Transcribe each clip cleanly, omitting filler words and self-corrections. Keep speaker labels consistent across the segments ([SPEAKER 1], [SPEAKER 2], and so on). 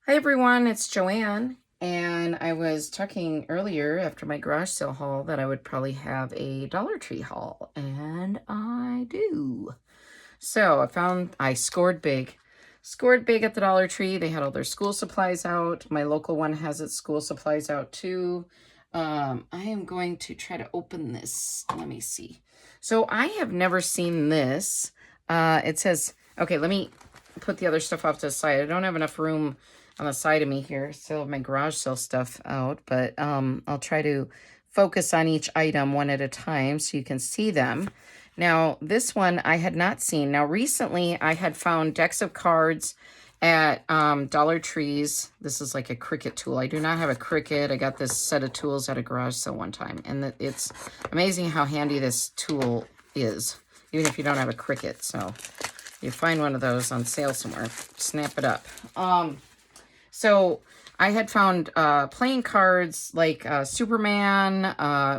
[SPEAKER 1] Hi everyone, it's Joanne, and I was talking earlier after my garage sale haul that I would probably have a Dollar Tree haul, and I do. So I scored big. Scored big at the Dollar Tree. They had all their school supplies out. My local one has its school supplies out too. I am going to try to open this. Let me see. So I have never seen this. It says, okay, let me put the other stuff off to the side. I don't have enough room on the side of me here. Still have my garage sale stuff out, but I'll try to focus on each item one at a time so you can see them. Now, this one I had not seen. Now, recently I had found decks of cards at Dollar Trees. This is like a Cricut tool. I do not have a Cricut. I got this set of tools at a garage sale one time, and it's amazing how handy this tool is, even if you don't have a Cricut. So you find one of those on sale somewhere, snap it up. So I had found playing cards like Superman.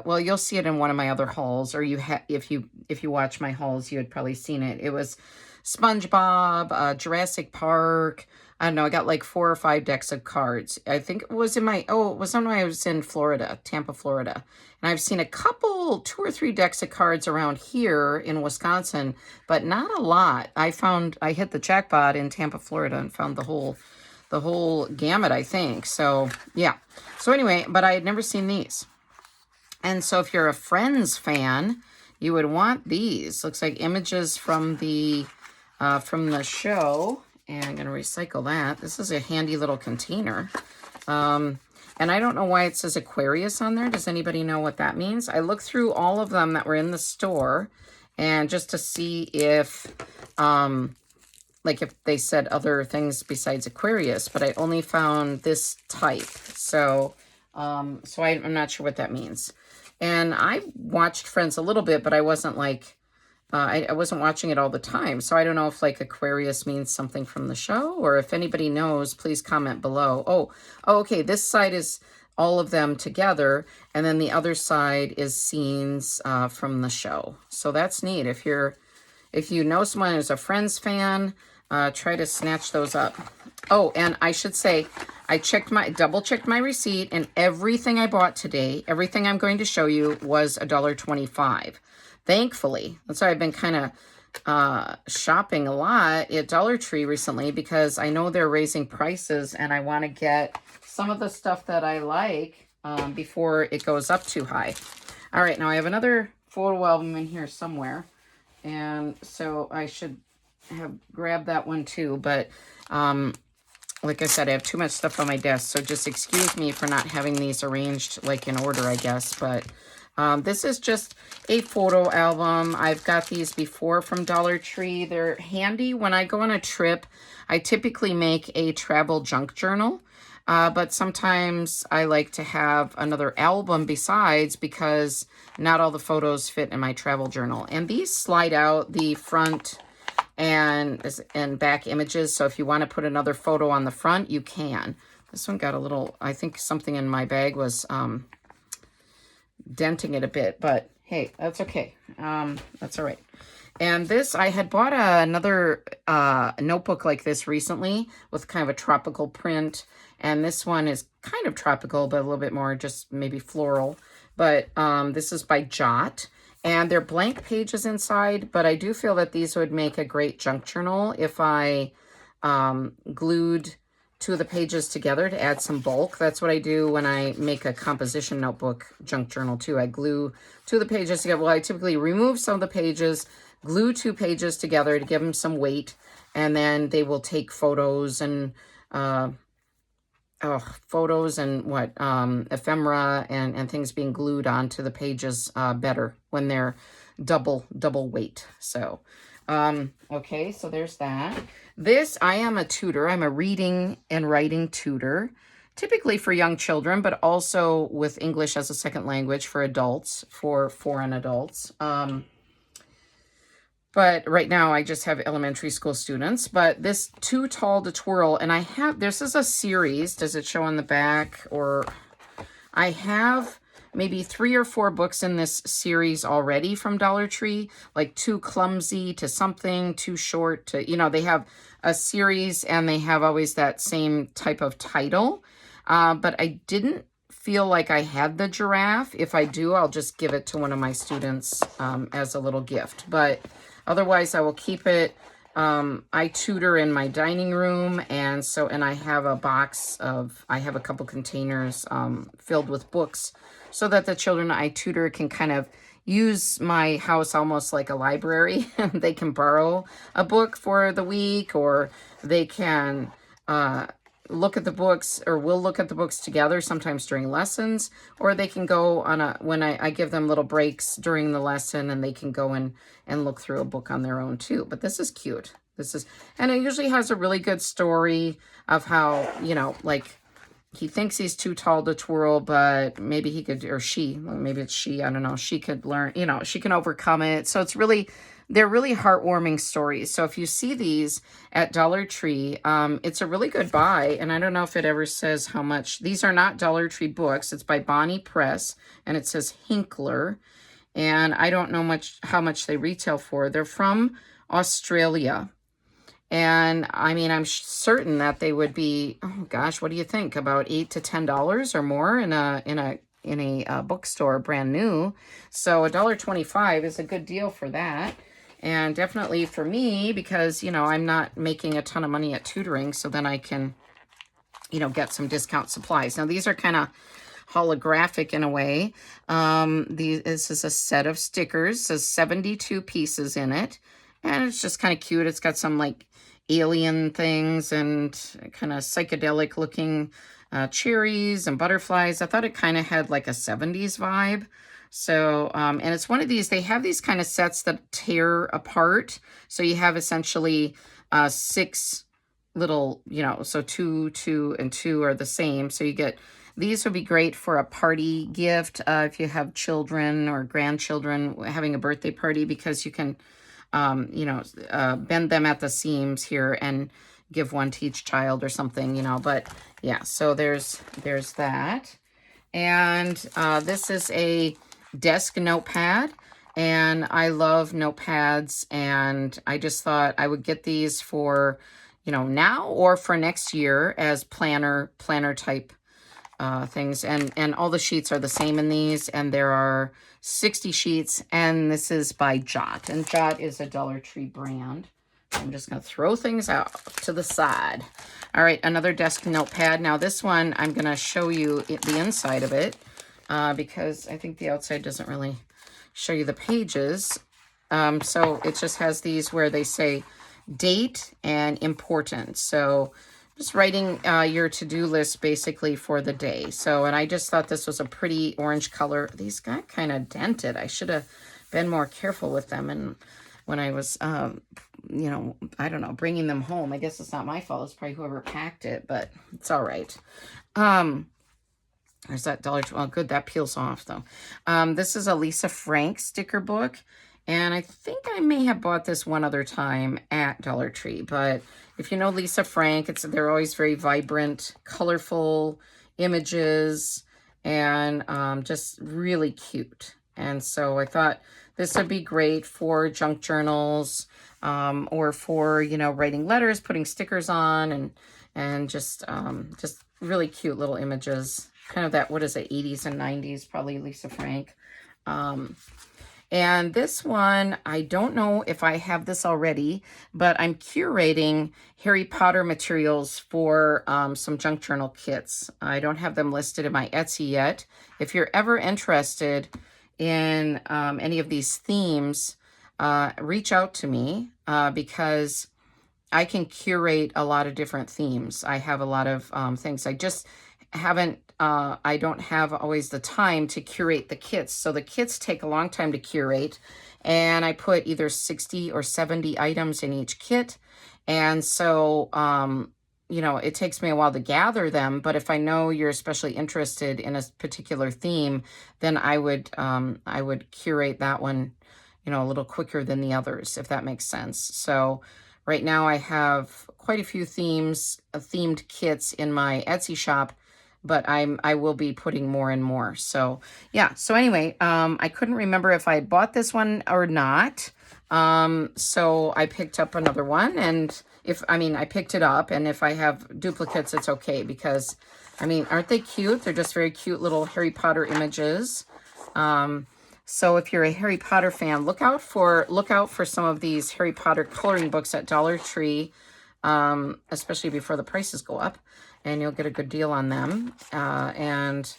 [SPEAKER 1] Well, you'll see it in one of my other hauls, or if you watch my hauls, you had probably seen it. It was SpongeBob, Jurassic Park. I don't know. I got like 4 or 5 decks of cards. I think it was it was when I was in Florida, Tampa, Florida. And I've seen a couple, 2 or 3 decks of cards around here in Wisconsin, but not a lot. I hit the jackpot in Tampa, Florida, and found the whole gamut, I think. So yeah. So anyway, but I had never seen these. And so if you're a Friends fan, you would want these. Looks like images from the show. And I'm going to recycle that. This is a handy little container. And I don't know why it says Aquarius on there. Does anybody know what that means? I looked through all of them that were in the store, and just to see if like if they said other things besides Aquarius, but I only found this type. So I'm not sure what that means. And I watched Friends a little bit, but I wasn't like, I wasn't watching it all the time. So I don't know if like Aquarius means something from the show, or if anybody knows, please comment below. Oh, okay. This side is all of them together, and then the other side is scenes from the show. So that's neat. If you know someone who's a Friends fan, try to snatch those up. Oh, and I should say, I double-checked my receipt, and everything I bought today, everything I'm going to show you, was $1.25. Thankfully. That's why I've been kind of shopping a lot at Dollar Tree recently, because I know they're raising prices, and I want to get some of the stuff that I like before it goes up too high. All right, now I have another photo album in here somewhere, and so I should have grabbed that one too, but like I said, I have too much stuff on my desk, so just excuse me for not having these arranged like in order, I guess. But this is just a photo album. I've got these before from Dollar Tree. They're handy when I go on a trip. I typically make a travel junk journal, but sometimes I like to have another album besides, because not all the photos fit in my travel journal. And these slide out the front and back images, so if you want to put another photo on the front, you can. This one got a little, I think something in my bag was denting it a bit, but hey, that's okay. That's all right. And this, I had bought another notebook like this recently with kind of a tropical print, and this one is kind of tropical, but a little bit more just maybe floral. But this is by Jot. And they're blank pages inside, but I do feel that these would make a great junk journal if I glued 2 of the pages together to add some bulk. That's what I do when I make a composition notebook junk journal too. I glue 2 of the pages together. Well, I typically remove some of the pages, glue 2 pages together to give them some weight, and then they will take photos and ephemera and things being glued onto the pages better when they're double weight. So okay, so there's that. This, I am a tutor. I'm a reading and writing tutor, typically for young children, but also with English as a second language for adults, for foreign adults. But right now I just have elementary school students. But this Too Tall to Twirl, and this is a series. Does it show on the back? Or I have maybe 3 or 4 books in this series already from Dollar Tree, like Too Clumsy to Something, Too Short to, you know, they have a series and they have always that same type of title. But I didn't feel like I had the giraffe. If I do, I'll just give it to one of my students as a little gift. But otherwise, I will keep it. I tutor in my dining room, and I have a box of, I have a couple containers filled with books so that the children I tutor can kind of use my house almost like a library. They can borrow a book for the week, or they can look at the books, or we'll look at the books together sometimes during lessons, or they can go on when I give them little breaks during the lesson, and they can go and look through a book on their own too. But this is cute. And it usually has a really good story of how, you know, like, he thinks he's too tall to twirl, but maybe he could, or she, maybe it's she, I don't know, she could learn, you know, she can overcome it. So they're really heartwarming stories. So if you see these at Dollar Tree, it's a really good buy. And I don't know if it ever says how much. These are not Dollar Tree books. It's by Bonnie Press, and it says Hinkler. And I don't know how much they retail for. They're from Australia. And I mean, I'm certain that they would be, oh gosh, what do you think? About $8 to $10 or more in a bookstore, brand new. So $1.25 is a good deal for that. And definitely for me, because, you know, I'm not making a ton of money at tutoring, so then I can, you know, get some discount supplies. Now, these are kind of holographic in a way. This is a set of stickers. It says 72 pieces in it. And it's just kind of cute. It's got some like alien things and kind of psychedelic looking cherries and butterflies. I thought it kind of had like a 70s vibe. So, and it's one of these, they have these kind of sets that tear apart. So you have essentially 6 little, you know, so 2, 2, and 2 are the same. So you get, these would be great for a party gift if you have children or grandchildren having a birthday party, because you can, you know, bend them at the seams here and give one to each child or something, you know. But yeah, so there's that. And this is a desk notepad, and I love notepads, and I just thought I would get these for, you know, now or for next year as planner type things. And all the sheets are the same in these, and there are 60 sheets, and this is by Jot, and Jot is a Dollar Tree brand. I'm just going to throw things out to the side. All right, another desk notepad. Now this one, I'm going to show you the inside of it because I think the outside doesn't really show you the pages. So it just has these where they say date and important. So just writing your to-do list basically for the day. So, and I just thought this was a pretty orange color. These got kind of dented. I should have been more careful with them. And when I was, you know, I don't know, bringing them home, I guess it's not my fault. It's probably whoever packed it, but it's all right. There's that Dollar Tree. Oh, good. That peels off though. This is a Lisa Frank sticker book. And I think I may have bought this one other time at Dollar Tree, but if you know Lisa Frank, they're always very vibrant, colorful images, and just really cute. And so I thought this would be great for junk journals, or for, you know, writing letters, putting stickers on, and just really cute little images. Kind of that, what is it, 80s and 90s, probably Lisa Frank. And this one, I don't know if I have this already, but I'm curating Harry Potter materials for some junk journal kits. I don't have them listed in my Etsy yet. If you're ever interested in any of these themes, reach out to me because I can curate a lot of different themes. I have a lot of things. I just haven't, I don't have always the time to curate the kits. So the kits take a long time to curate, and I put either 60 or 70 items in each kit. And so, you know, it takes me a while to gather them, but if I know you're especially interested in a particular theme, then I would curate that one, you know, a little quicker than the others, if that makes sense. So right now I have quite a few themed kits in my Etsy shop but I will be putting more and more. So yeah. So anyway, I couldn't remember if I had bought this one or not. So I picked up another one, and I picked it up, and if I have duplicates, it's okay, because, I mean, aren't they cute? They're just very cute little Harry Potter images. So if you're a Harry Potter fan, look out for some of these Harry Potter coloring books at Dollar Tree, especially before the prices go up, and you'll get a good deal on them. And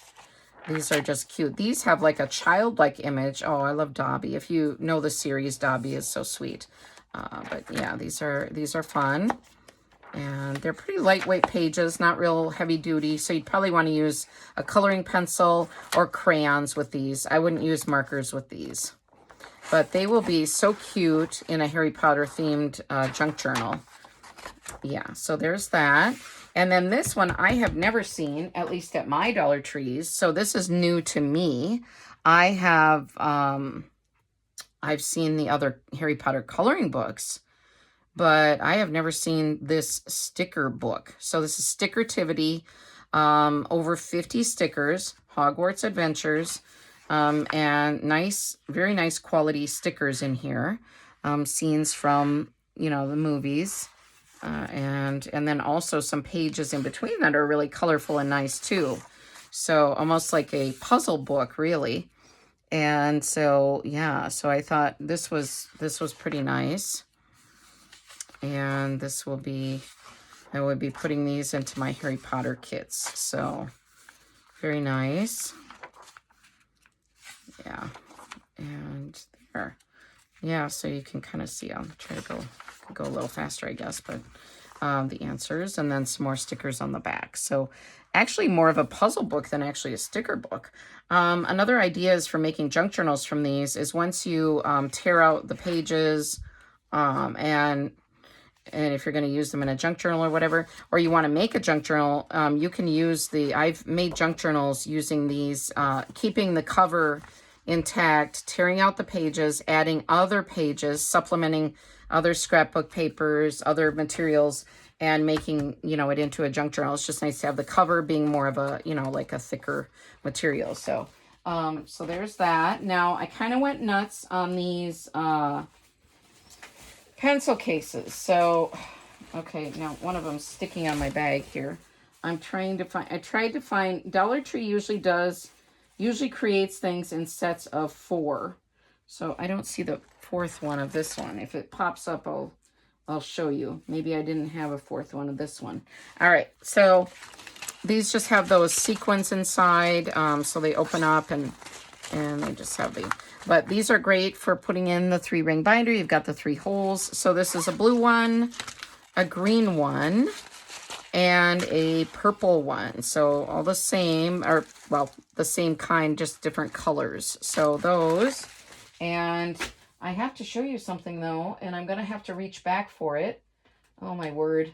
[SPEAKER 1] these are just cute. These have like a childlike image. Oh, I love Dobby. If you know the series, Dobby is so sweet. But yeah, these are fun. And they're pretty lightweight pages, not real heavy duty. So you'd probably want to use a coloring pencil or crayons with these. I wouldn't use markers with these. But they will be so cute in a Harry Potter themed junk journal. Yeah, so there's that. And then this one I have never seen, at least at my Dollar Trees. So this is new to me. I have, I've seen the other Harry Potter coloring books, but I have never seen this sticker book. So this is Decorative, over 50 stickers, Hogwarts Adventures, and nice, very nice quality stickers in here. Scenes from, the movies. And then also some pages in between that are really colorful and nice too. So almost like a puzzle book, really. And so, yeah, so I thought this was pretty nice. And this will be, I would be putting these into my Harry Potter kits. So very nice. Yeah. And there. Yeah, so you can kind of see, I'll try to go a little faster, I guess, but the answers, and then some more stickers on the back. So actually more of a puzzle book than actually a sticker book. Another idea is for making junk journals from these is once you tear out the pages, and if you're going to use them in a junk journal or whatever, or you want to make a junk journal, you can use I've made junk journals using these, keeping the cover intact, tearing out the pages, adding other pages, supplementing other scrapbook papers, other materials, and making, it into a junk journal. It's just nice to have the cover being more of a, like a thicker material. So, so there's that. Now, I kind of went nuts on these pencil cases. So, okay, now one of them's sticking on my bag here. I tried to find, Dollar Tree usually creates things in sets of 4. So I don't see the 4th one of this one. If it pops up, I'll show you. Maybe I didn't have a 4th one of this one. All right, so these just have those sequins inside, so they open up and they just have but these are great for putting in the 3-ring binder. You've got the 3 holes. So this is a blue one, a green one, and a purple one. So all the same, or well, the same kind, just different colors. So those, and I have to show you something though, and I'm gonna have to reach back for it. Oh my word.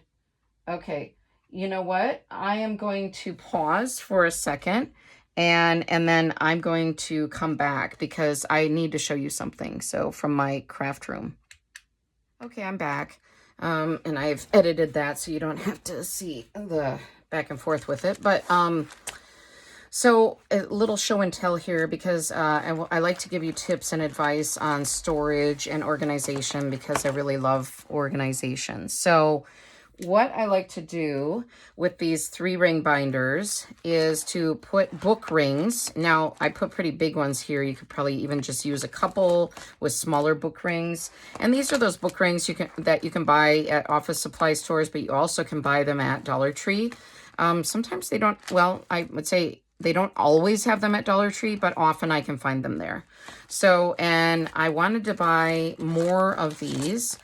[SPEAKER 1] Okay, you know what? I am going to pause for a second, and then I'm going to come back because I need to show you something. So from my craft room. Okay, I'm back. And I've edited that so you don't have to see the back and forth with it. But so a little show and tell here, because I like to give you tips and advice on storage and organization, because I really love organization. So what I like to do with these 3-ring binders is to put book rings. Now, I put pretty big ones here. You could probably even just use a couple with smaller book rings. And these are those book rings that you can buy at office supply stores, but you also can buy them at Dollar Tree. Sometimes they don't, well, I would say they don't always have them at Dollar Tree, but often I can find them there. So, and I wanted to buy more of these.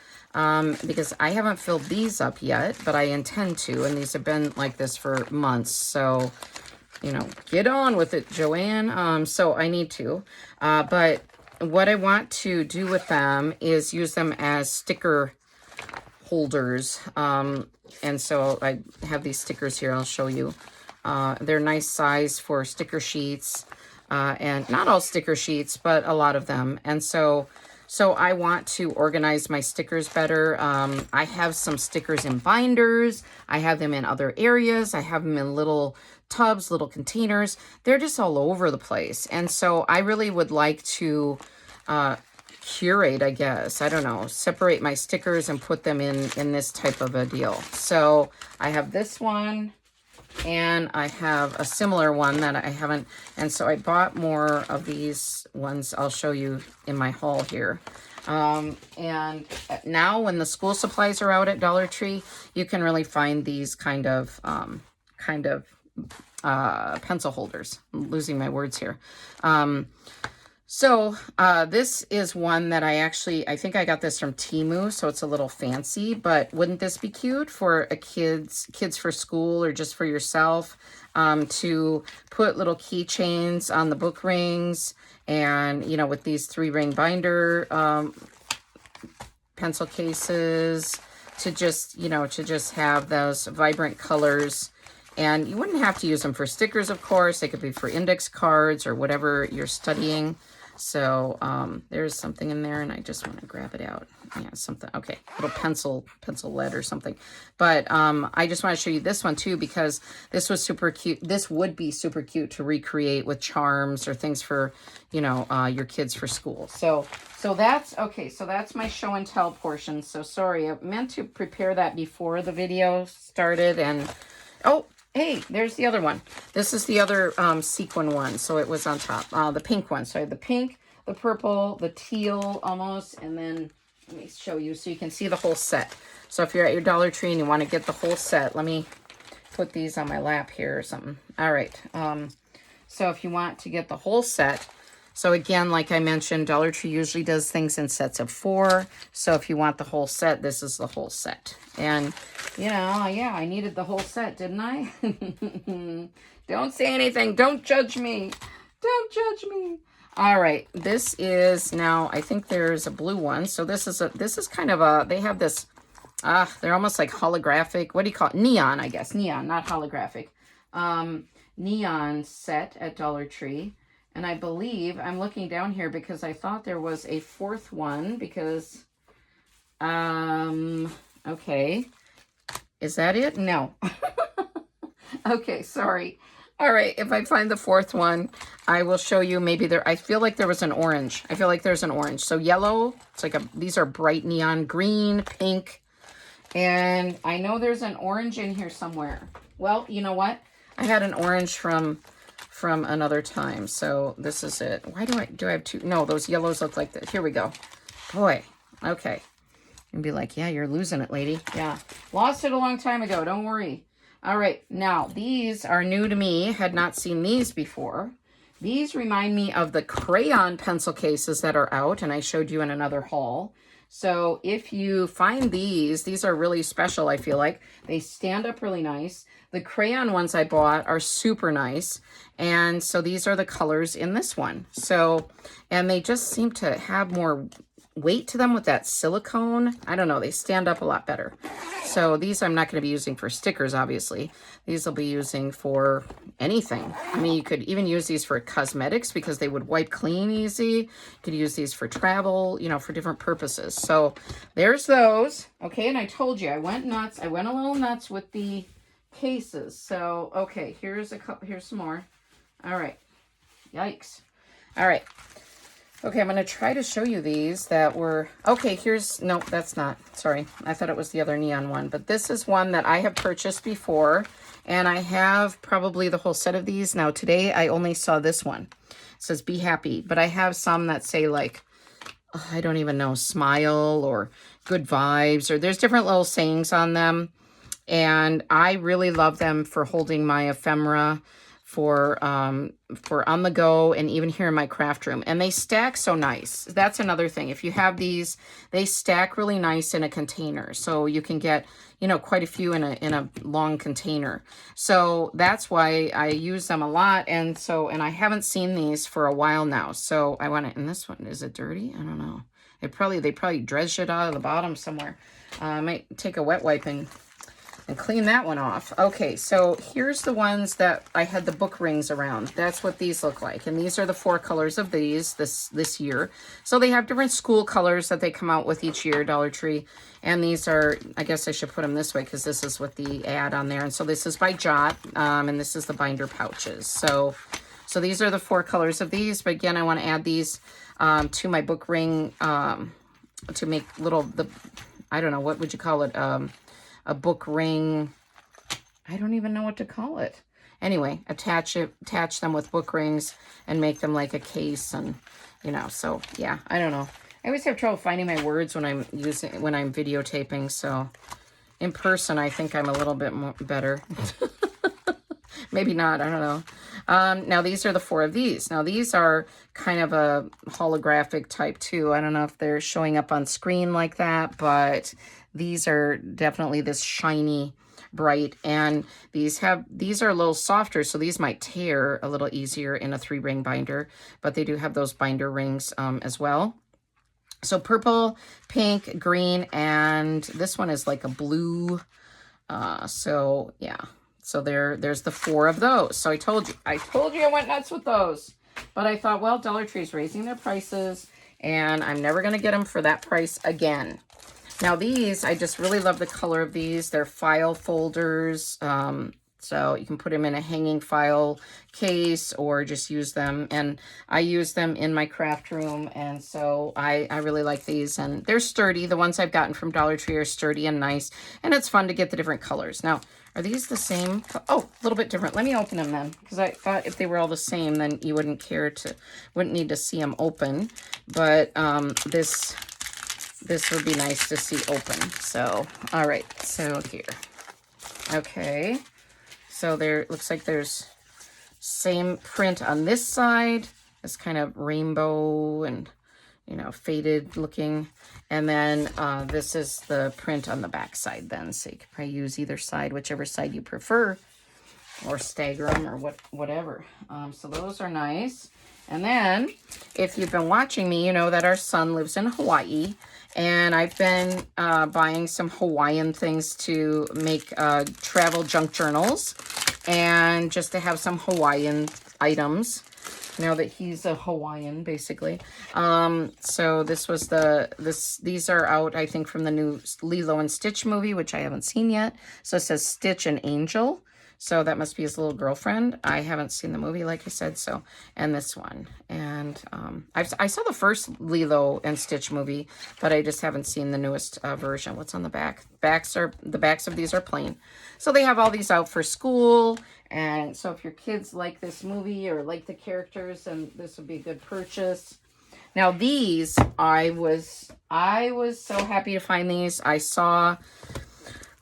[SPEAKER 1] Because I haven't filled these up yet, but I intend to, and these have been like this for months. So, get on with it, Joanne. So I need to, but what I want to do with them is use them as sticker holders. And so I have these stickers here. I'll show you. They're nice size for sticker sheets, and not all sticker sheets, but a lot of them. And so So I want to organize my stickers better. I have some stickers in binders. I have them in other areas. I have them in little tubs, little containers. They're just all over the place. And so I really would like to curate, I guess. I don't know, separate my stickers and put them in this type of a deal. So I have this one, and I have a similar one that I haven't, and so I bought more of these ones. I'll show you in my haul here. And now when the school supplies are out at Dollar Tree, you can really find these kind of pencil holders. I'm losing my words here. So this is one that I think I got this from Temu, so it's a little fancy, but wouldn't this be cute for a kids for school or just for yourself, to put little keychains on the book rings, and, you know, with these 3-ring binder pencil cases, to just, you know, to just have those vibrant colors. And you wouldn't have to use them for stickers, of course. They could be for index cards or whatever you're studying. So there's something in there, and I just want to grab it out. Yeah, something. Okay, little pencil lead or something. But I just want to show you this one too, because this was super cute. This would be super cute to recreate with charms or things for, you know, your kids for school. So that's okay. So that's my show and tell portion. So sorry, I meant to prepare that before the video started, and oh. Hey, there's the other one. This is the other sequin one, so it was on top. The pink one. So I have the pink, the purple, the teal almost, and then let me show you so you can see the whole set. So if you're at your Dollar Tree and you want to get the whole set, let me put these on my lap here or something. All right. So if you want to get the whole set, so again, like I mentioned, Dollar Tree usually does things in sets of 4. So if you want the whole set, this is the whole set. And, you know, yeah, I needed the whole set, didn't I? Don't say anything. Don't judge me. Don't judge me. All right. This is now, I think there's a blue one. So this is kind of a, they have this, they're almost like holographic. What do you call it? Neon, I guess. Neon, not holographic. Neon set at Dollar Tree. And I believe, I'm looking down here because I thought there was a 4th one because, okay. Is that it? No. Okay, sorry. All right, if I find the 4th one, I will show you. Maybe there, I feel like there was an orange. I feel like there's an orange. So yellow, it's like these are bright neon, green, pink. And I know there's an orange in here somewhere. Well, you know what? I had an orange from another time. So this is it. Why do I have 2? No, those yellows look like this. Here we go. Boy. Okay. And be like, yeah, you're losing it, lady. Yeah. Lost it a long time ago. Don't worry. All right. Now, these are new to me. Had not seen these before. These remind me of the crayon pencil cases that are out, and I showed you in another haul. So if you find these are really special, I feel like. They stand up really nice. The crayon ones I bought are super nice. And so these are the colors in this one. So, and they just seem to have more weight to them with that silicone. I don't know, they stand up a lot better. So these I'm not going to be using for stickers, obviously. These will be using for anything. I mean, you could even use these for cosmetics because they would wipe clean easy. You could use these for travel, you know, for different purposes. So there's those. Okay, and I told you I went nuts. I went a little nuts with the cases. So, okay, here's a couple, here's some more. All right. Yikes. All right. Okay, I'm going to try to show you these that were... Okay, here's... No, that's not. Sorry. I thought it was the other neon one. But this is one that I have purchased before. And I have probably the whole set of these. Now, today, I only saw this one. It says, be happy. But I have some that say, like, I don't even know, smile or good vibes. Or there's different little sayings on them. And I really love them for holding my ephemera, for on the go, and even here in my craft room. And they stack so nice. That's another thing. If you have these, they stack really nice in a container. So you can get, you know, quite a few in a long container. So that's why I use them a lot. And so, and I haven't seen these for a while now. So I want to, and this one, is it dirty? I don't know. They probably dredged it out of the bottom somewhere. I might take a wet wipe and and clean that one off. Okay, so here's the ones that I had the book rings around. That's what these look like. And these are the 4 colors of these this year. So they have different school colors that they come out with each year, Dollar Tree. And these are, I guess I should put them this way because this is with the ad on there. And so this is by Jot, and this is the binder pouches. So these are the 4 colors of these. But again, I want to add these to my book ring to make little, I don't know, what would you call it? A book ring. I don't even know what to call it. Anyway, attach them with book rings and make them like a case, and you know, so yeah, I don't know. I always have trouble finding my words when I'm videotaping, so in person I think I'm a little bit more better. Maybe not, I don't know. Now these are the 4 of these. Now these are kind of a holographic type too. I don't know if they're showing up on screen like that, but these are definitely this shiny, bright, and these are a little softer, so these might tear a little easier in a 3-ring binder, but they do have those binder rings as well. So purple, pink, green, and this one is like a blue. So yeah. So there's the 4 of those. So I told you I went nuts with those. But I thought, well, Dollar Tree's raising their prices, and I'm never going to get them for that price again. Now these, I just really love the color of these. They're file folders. So you can put them in a hanging file case or just use them. And I use them in my craft room. And so I really like these. And they're sturdy. The ones I've gotten from Dollar Tree are sturdy and nice. And it's fun to get the different colors. Now, are these the same? Oh, a little bit different. Let me open them then. Because I thought if they were all the same, then you wouldn't need to see them open. But this would be nice to see open. So, all right. So here. Okay. So there looks like there's same print on this side. It's kind of rainbow and, you know, faded looking. And then this is the print on the back side then. So you could probably use either side, whichever side you prefer, or stagger them or whatever. So those are nice. And then if you've been watching me, you know that our son lives in Hawaii. And I've been buying some Hawaiian things to make travel junk journals and just to have some Hawaiian items now that he's a Hawaiian, basically. So this was these are out, I think, from the new Lilo and Stitch movie, which I haven't seen yet. So it says Stitch and Angel. So that must be his little girlfriend. I haven't seen the movie, like I said. So, and this one. And I saw the first Lilo and Stitch movie, but I just haven't seen the newest version. What's on the back? The backs of these are plain. So they have all these out for school. And so if your kids like this movie or like the characters, then this would be a good purchase. Now these, I was so happy to find these. I saw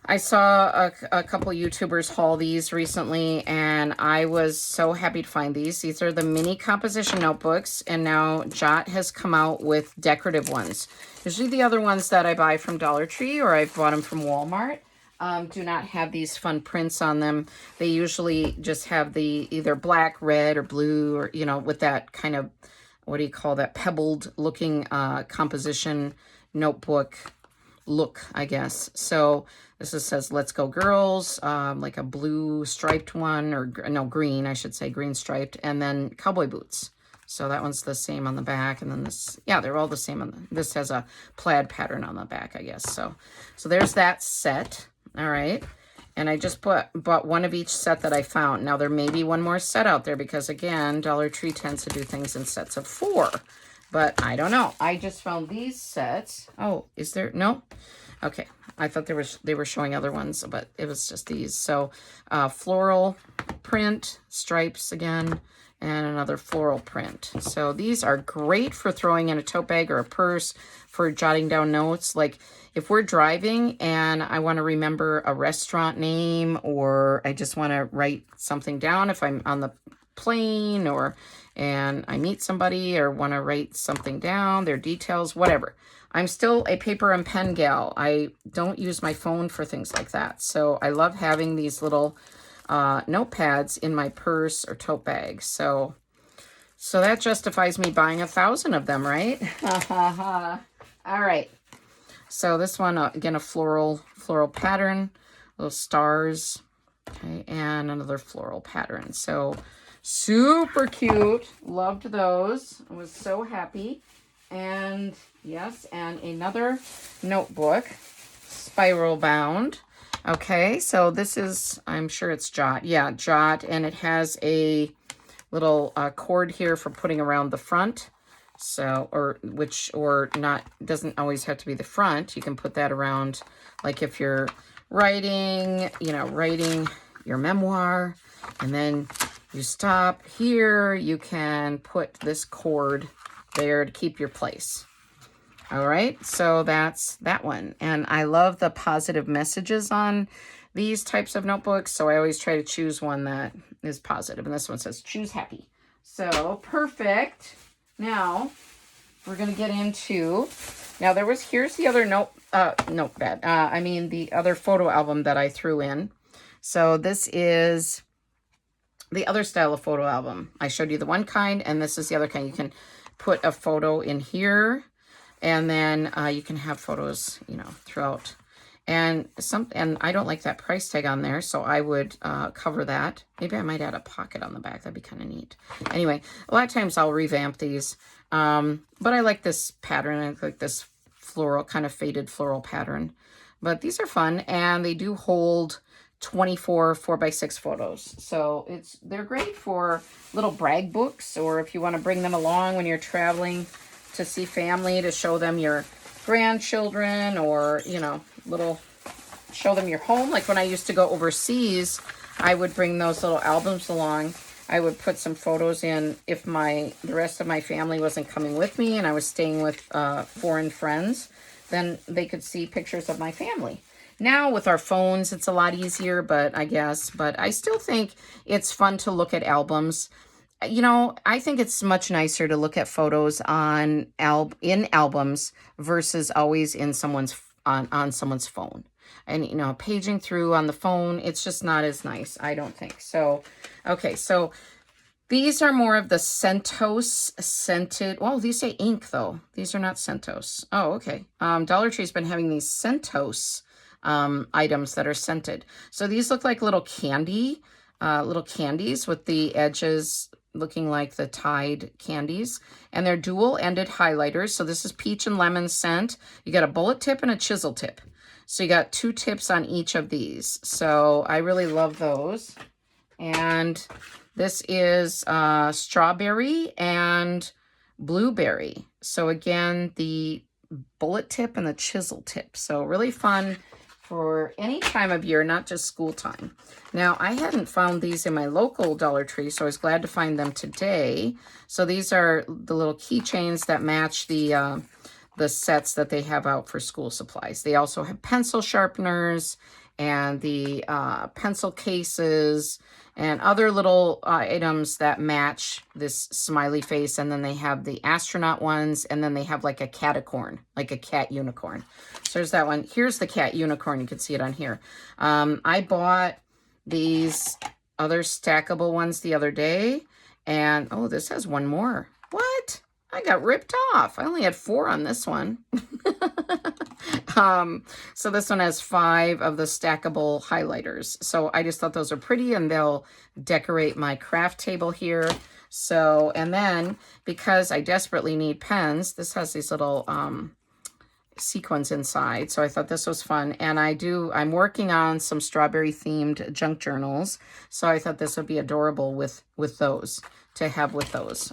[SPEAKER 1] a couple YouTubers haul these recently, and I was so happy to find these. These are the mini composition notebooks, and now Jot has come out with decorative ones. Usually the other ones that I buy from Dollar Tree or I've bought them from Walmart do not have these fun prints on them. They usually just have the either black, red, or blue, or, you know, with that kind of, what do you call that, pebbled looking composition notebook look, I guess. So this says Let's Go Girls, like a blue striped one, or no, green, I should say, green striped, and then cowboy boots. So that one's the same on the back, and then this, yeah, they're all the same. This has a plaid pattern on the back, I guess. So there's that set. All right. And I just bought one of each set that I found. Now there may be one more set out there because, again, Dollar Tree tends to do things in sets of 4. But I don't know. I just found these sets. Oh, is there? No? Okay. I thought they were showing other ones, but it was just these. So floral print, stripes again, and another floral print. So these are great for throwing in a tote bag or a purse, for jotting down notes. Like if we're driving and I want to remember a restaurant name, or I just want to write something down if I'm on the plane, and I meet somebody or want to write something down, their details, whatever. I'm still a paper and pen gal. I don't use my phone for things like that. So I love having these little notepads in my purse or tote bag. So that justifies me buying 1,000 of them, right? All right. So this one, again, a floral pattern little stars. Okay, and another floral pattern. So super cute. Loved those. I was so happy. And yes, and another notebook, spiral bound. Okay, so this is, I'm sure it's Jot. Yeah, Jot, and it has a little cord here for putting around the front. So, or not, doesn't always have to be the front. You can put that around, like if you're writing, writing your memoir, and then you stop here, you can put this cord there to keep your place. All right, so that's that one. And I love the positive messages on these types of notebooks, so I always try to choose one that is positive. And this one says, choose happy. So, perfect. Now, we're going to get into, here's the other notepad. The other photo album that I threw in. So this is the other style of photo album. I showed you the one kind, and this is the other kind. You can put a photo in here, and then you can have photos, throughout. And I don't like that price tag on there, so I would cover that. Maybe I might add a pocket on the back. That'd be kind of neat. Anyway, a lot of times I'll revamp these. But I like this pattern. I like this floral, kind of faded floral pattern. But these are fun, and they do hold 24 4x6 photos. So they're great for little brag books, or if you want to bring them along when you're traveling to see family, to show them your grandchildren, or, show them your home. Like when I used to go overseas, I would bring those little albums along. I would put some photos in if the rest of my family wasn't coming with me and I was staying with foreign friends, then they could see pictures of my family. Now with our phones, it's a lot easier, but I still think it's fun to look at albums. I think it's much nicer to look at photos in albums versus always in on someone's phone. And, paging through on the phone, it's just not as nice, I don't think. So, okay, so these are more of the Centos scented. Well, these say ink, though. These are not Centos. Oh, okay. Dollar Tree's been having these Centos items that are scented. So these look like little candies with the edges looking like the Tide candies. And they're dual-ended highlighters. So this is peach and lemon scent. You got a bullet tip and a chisel tip. So you got 2 tips on each of these. So I really love those. And this is strawberry and blueberry. So again, the bullet tip and the chisel tip. So really fun for any time of year, not just school time. Now, I hadn't found these in my local Dollar Tree, so I was glad to find them today. So these are the little keychains that match the sets that they have out for school supplies. They also have pencil sharpeners and the pencil cases and other little items that match this smiley face. And then they have the astronaut ones, and then they have like a catacorn, like a cat unicorn. So there's that one. Here's the cat unicorn. You can see it on here. I bought these other stackable ones the other day, and oh, this has one more. What? I got ripped off. I only had 4 on this one. So this one has 5 of the stackable highlighters. So I just thought those are pretty, and they'll decorate my craft table here. So, and then because I desperately need pens, this has these little sequins inside. So I thought this was fun. And I'm working on some strawberry themed junk journals. So I thought this would be adorable with those, to have with those.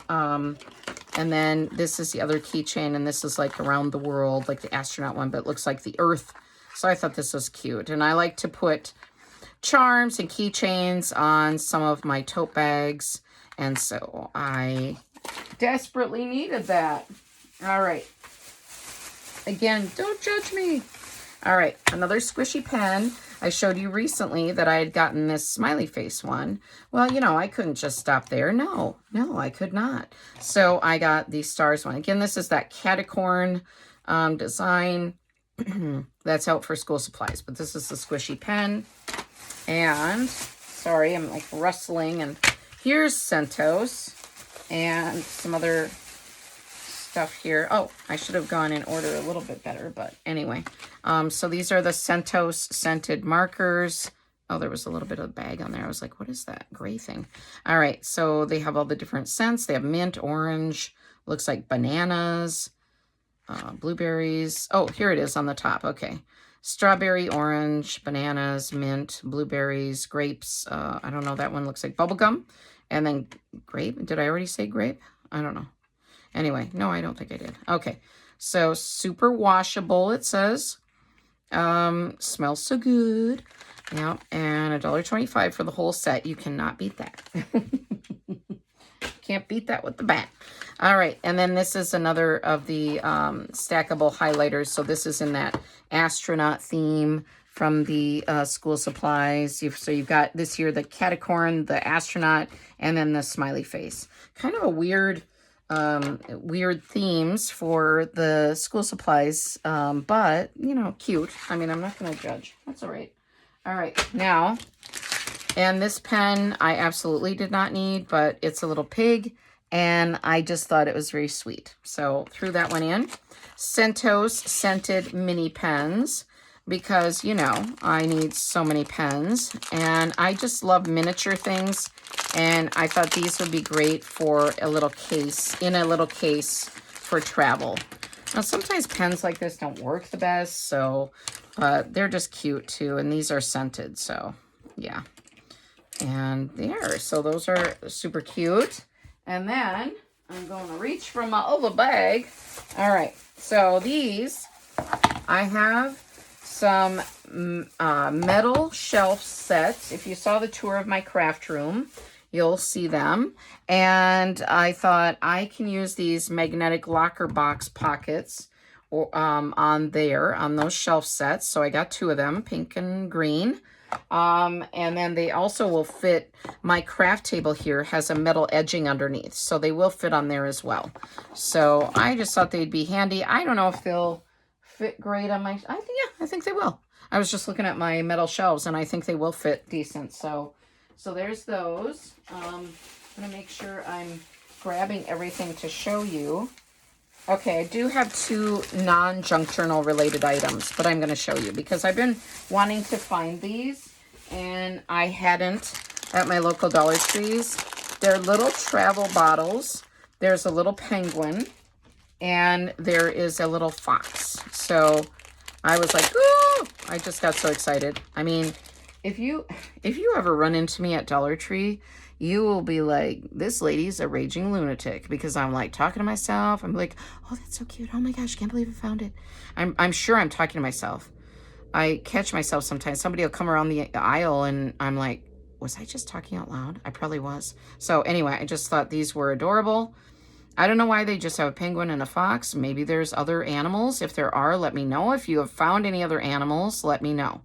[SPEAKER 1] And then this is the other keychain, and this is like around the world, like the astronaut one, but it looks like the Earth. So I thought this was cute. And I like to put charms and keychains on some of my tote bags. And so I desperately needed that. All right. Again, don't judge me. All right, another squishy pen. I showed you recently that I had gotten this smiley face one. Well, I couldn't just stop there. No, I could not. So I got the stars one. Again, this is that catacorn design that's out for school supplies. But this is the squishy pen. And, sorry, I'm like rustling. And here's Centos and some other stuff here. Oh, I should have gone in order a little bit better, but anyway. So these are the Centos scented markers. Oh, there was a little bit of a bag on there. I was like, what is that gray thing? All right, so they have all the different scents. They have mint, orange, looks like bananas, blueberries. Oh, here it is on the top. Okay. Strawberry, orange, bananas, mint, blueberries, grapes. I don't know. That one looks like bubblegum. And then grape. Did I already say grape? I don't know. Anyway, no, I don't think I did. Okay. So super washable, it says. Smells so good. Yeah, and $1.25 for the whole set. You cannot beat that. Can't beat that with the bat. All right, and then this is another of the stackable highlighters. So this is in that astronaut theme from the school supplies. So you've got this here, the catacorn, the astronaut, and then the smiley face. Kind of a weird themes for the school supplies, but, you know, cute. I mean, I'm not going to judge. That's all right. All right, now, and this pen I absolutely did not need, but it's a little pig, and I just thought it was very sweet. So threw that one in. Centos scented mini pens, because, you know, I need so many pens, and I just love miniature things, and I thought these would be great for a little case, for travel. Now, sometimes pens like this don't work the best, so, but they're just cute too, and these are scented, so, yeah. And there, so those are super cute. And then, I'm going to reach for my other bag. All right, so these, I have some metal shelf sets. If you saw the tour of my craft room, you'll see them. And I thought I can use these magnetic locker box pockets on those shelf sets. So I got 2 of them, pink and green. And then they also will fit, my craft table here has a metal edging underneath, so they will fit on there as well. So I just thought they'd be handy. I don't know if they'll fit great on my, I think they will. I was just looking at my metal shelves, and I think they will fit decent. So there's those. I'm going to make sure I'm grabbing everything to show you. Okay, I do have 2 non-junk journal related items, but I'm going to show you because I've been wanting to find these, and I hadn't at my local Dollar Trees. They're little travel bottles. There's a little penguin, and there is a little fox. So I was like, ooh, I just got so excited. I mean, if you ever run into me at Dollar Tree, you will be like, this lady's a raging lunatic, because I'm like talking to myself. I'm like, oh, that's so cute. Oh my gosh, can't believe I found it. I'm sure I'm talking to myself. I catch myself sometimes. Somebody will come around the aisle and I'm like, was I just talking out loud? I probably was. So anyway, I just thought these were adorable. I don't know why they just have a penguin and a fox. Maybe there's other animals. If there are, let me know. If you have found any other animals, let me know.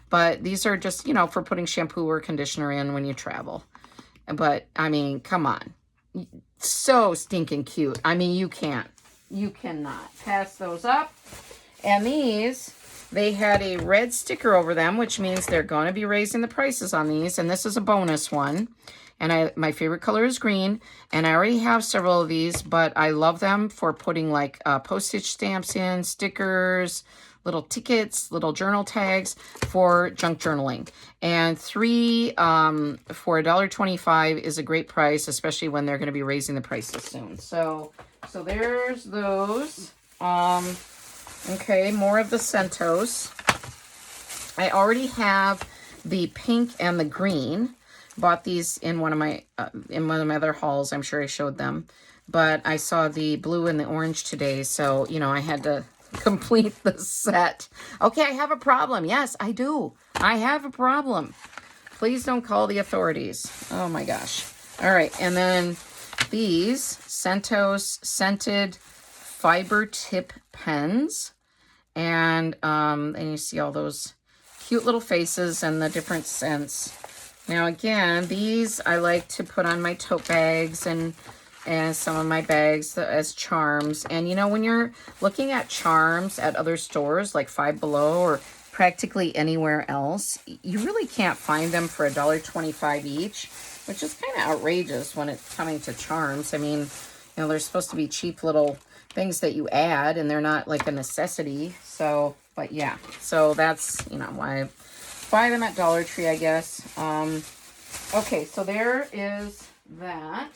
[SPEAKER 1] But these are just, you know, for putting shampoo or conditioner in when you travel. But, I mean, come on. So stinking cute. I mean, you cannot pass those up. And these, they had a red sticker over them, which means they're going to be raising the prices on these. And this is a bonus one. And my favorite color is green. And I already have several of these, but I love them for putting like postage stamps in, stickers, little tickets, little journal tags for junk journaling. And 3 for $1.25 is a great price, especially when they're going to be raising the prices soon. So there's those. Okay, more of the Centos. I already have the pink and the green. Bought these in one of my other hauls. I'm sure I showed them. But I saw the blue and the orange today, so, you know, I had to complete the set. Okay, I have a problem. Yes, I do. I have a problem. Please don't call the authorities. Oh my gosh. All right, and then these Centos scented fiber tip pens. And you see all those cute little faces and the different scents. Now again, these I like to put on my tote bags and some of my bags as charms. And you know, when you're looking at charms at other stores like Five Below or practically anywhere else, you really can't find them for $1.25 each, which is kind of outrageous when it's coming to charms. I mean, you know, they're supposed to be cheap little things that you add, and they're not like a necessity. So, but yeah, so that's, you know, why I buy them at Dollar Tree, I guess. Okay, so there is that.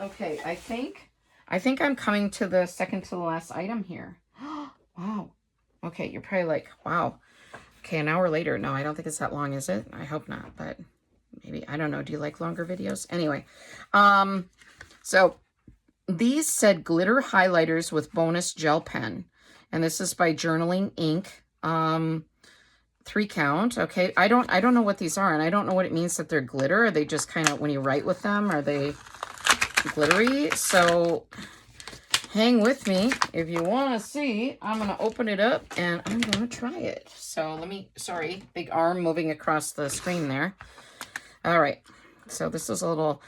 [SPEAKER 1] Okay, I think I'm coming to the second to the last item here. Wow. Okay, you're probably like, wow. Okay, an hour later. No, I don't think it's that long, is it? I hope not, but maybe. I don't know. Do you like longer videos? Anyway, so these said glitter highlighters with bonus gel pen. And this is by Journaling Ink. 3 count. Okay, I don't know what these are, and I don't know what it means that they're glitter. Are they just kind of, when you write with them, are they glittery? So hang with me if you want to see. I'm going to open it up and I'm going to try it. So let me, sorry, big arm moving across the screen there. All right, so this is a little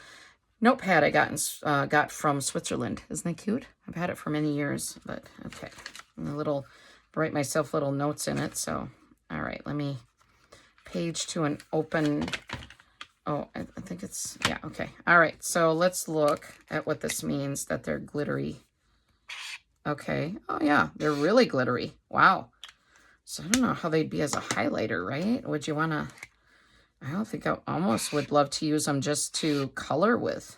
[SPEAKER 1] notepad I got from Switzerland. Isn't that cute? I've had it for many years, but okay. And a little, write myself little notes in it. So, all right, let me page to an open. Oh, I think it's, yeah, okay. All right, so let's look at what this means, that they're glittery. Okay, oh yeah, they're really glittery. Wow. So I don't know how they'd be as a highlighter, right? Would you want to, I don't think, I almost would love to use them just to color with.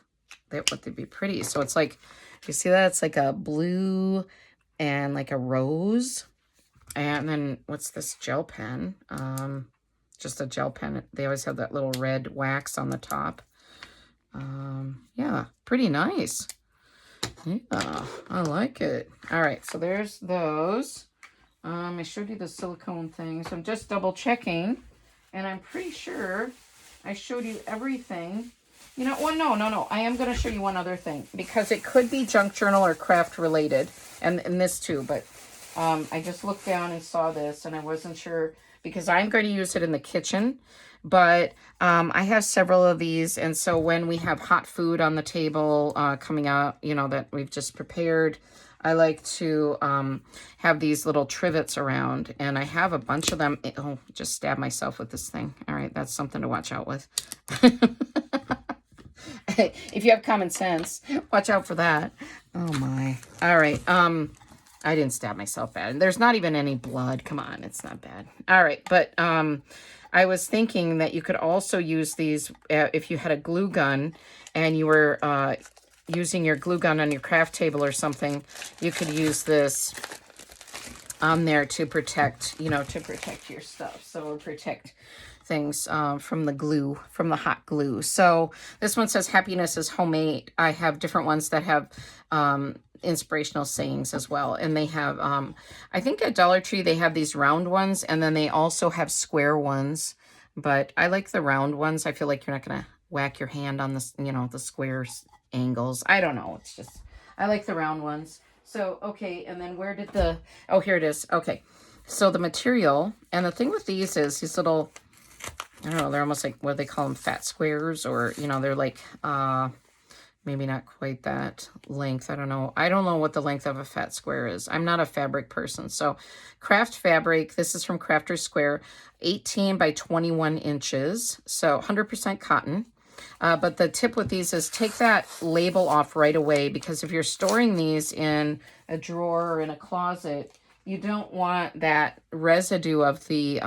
[SPEAKER 1] Would they be pretty? So it's like, you see that? It's like a blue and like a rose. And then what's this gel pen? Just a gel pen. They always have that little red wax on the top. Yeah, pretty nice. Yeah, I like it. All right, so there's those. I showed you the silicone things. I'm just double checking, and I'm pretty sure I showed you everything. You know, well, no. I am going to show you one other thing, because it could be junk journal or craft related, and this too, but I just looked down and saw this, and I wasn't sure, because I'm going to use it in the kitchen, but I have several of these, and so when we have hot food on the table coming out, you know, that we've just prepared, I like to have these little trivets around, and I have a bunch of them. Oh, just stabbed myself with this thing. All right, that's something to watch out with. If you have common sense, watch out for that. Oh my. All right. I didn't stab myself bad. There's not even any blood. Come on, it's not bad. All right, but I was thinking that you could also use these if you had a glue gun and you were using your glue gun on your craft table or something. You could use this on there to protect, you know, to protect your stuff. So protect things from the glue, from the hot glue. So this one says happiness is homemade. I have different ones that have inspirational sayings as well, and they have I think at Dollar Tree they have these round ones, and then they also have square ones, but I like the round ones. I feel like you're not gonna whack your hand on this, you know, the square angles. I don't know, it's just, I like the round ones. So okay, and then where did the, oh, here it is. Okay, so the material, and the thing with these is these little, I don't know, they're almost like, what do they call them, fat squares, or, you know, they're like maybe not quite that length. I don't know what the length of a fat square is. I'm not a fabric person. So craft fabric, this is from Crafter's Square, 18 by 21 inches. So 100% cotton. But the tip with these is take that label off right away, because if you're storing these in a drawer or in a closet, you don't want that residue of the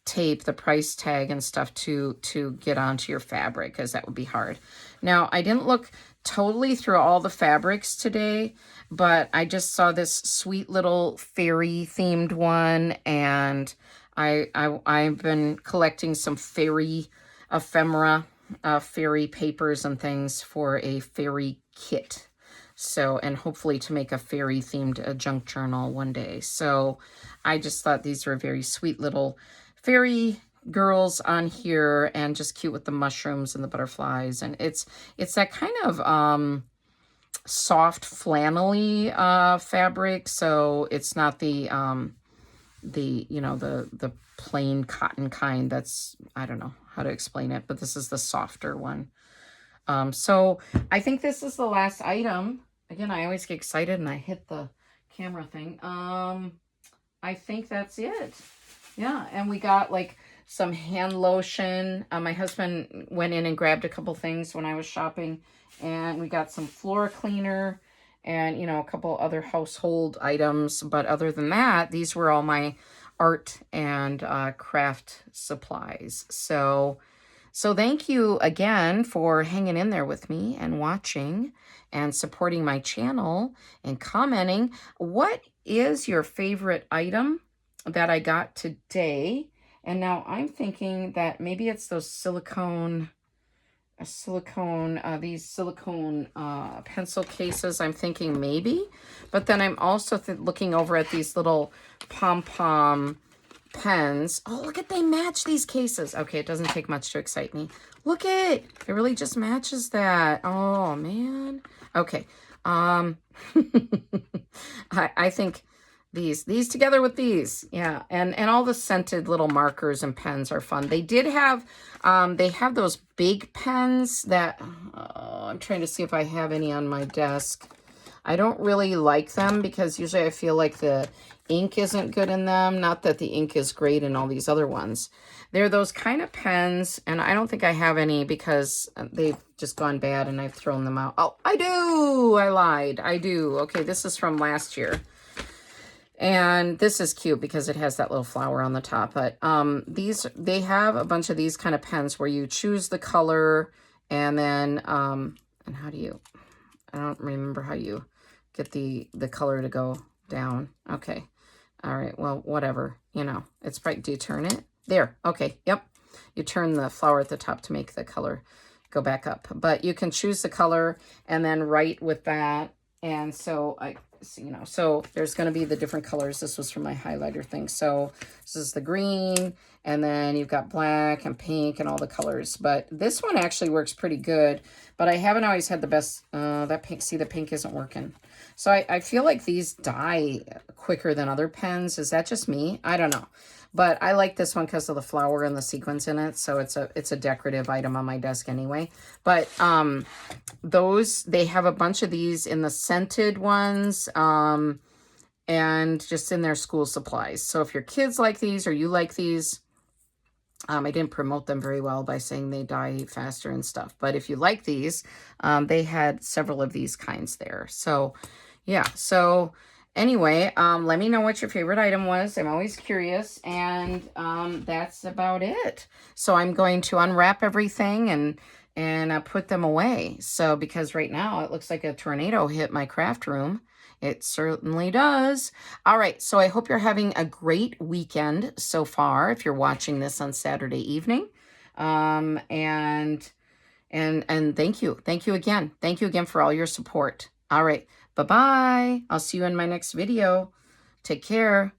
[SPEAKER 1] tape, the price tag and stuff to get onto your fabric, because that would be hard. Now, I didn't look totally through all the fabrics today, but I just saw this sweet little fairy themed one, and I've been collecting some fairy ephemera, fairy papers and things for a fairy kit. So, and hopefully to make a fairy themed junk journal one day. So I just thought these were very sweet little fairy girls on here, and just cute with the mushrooms and the butterflies. And it's that kind of soft flannelly fabric. So it's not the you know, the plain cotton kind. That's, I don't know how to explain it, but this is the softer one. So I think this is the last item. Again, I always get excited and I hit the camera thing. I think that's it. Yeah, and we got like some hand lotion. My husband went in and grabbed a couple things when I was shopping, and we got some floor cleaner, and, you know, a couple other household items. But other than that, these were all my art and craft supplies. So thank you again for hanging in there with me and watching and supporting my channel and commenting. What is your favorite item that I got today? And now I'm thinking that maybe it's those these silicone pencil cases. I'm thinking maybe, but then I'm also looking over at these little pom-pom pens. Oh, look at, they match these cases. Okay, it doesn't take much to excite me. Look it really just matches that. Oh man. Okay. I think these together with these, yeah, and all the scented little markers and pens are fun. They did have they have those big pens that I'm trying to see if I have any on my desk. I don't really like them because usually I feel like the ink isn't good in them. Not that the ink is great in all these other ones. They're those kind of pens, and I don't think I have any because they've just gone bad and I've thrown them out. Oh, I do! I lied. I do. Okay, this is from last year. And this is cute because it has that little flower on the top. But they have a bunch of these kind of pens where you choose the color and then, and how do you, I don't remember how you get the color to go down. Okay. All right. Well, whatever, you know, it's bright. Do you turn it? There. Okay. Yep. You turn the flower at the top to make the color go back up. But you can choose the color and then write with that. And so you know, so there's going to be the different colors. This was from my highlighter thing. So this is the green, and then you've got black and pink and all the colors. But this one actually works pretty good, but I haven't always had the best, that pink, see the pink isn't working. So I feel like these die quicker than other pens. Is that just me? I don't know. But I like this one because of the flower and the sequins in it. So it's a decorative item on my desk anyway. But they have a bunch of these in the scented ones and just in their school supplies. So if your kids like these or you like these, I didn't promote them very well by saying they die faster and stuff. But if you like these, they had several of these kinds there. So yeah, so anyway, let me know what your favorite item was. I'm always curious. And that's about it. So I'm going to unwrap everything and put them away. So because right now it looks like a tornado hit my craft room. It certainly does. All right, so I hope you're having a great weekend so far if you're watching this on Saturday evening. And thank you. Thank you again. Thank you again for all your support. All right, bye-bye. I'll see you in my next video. Take care.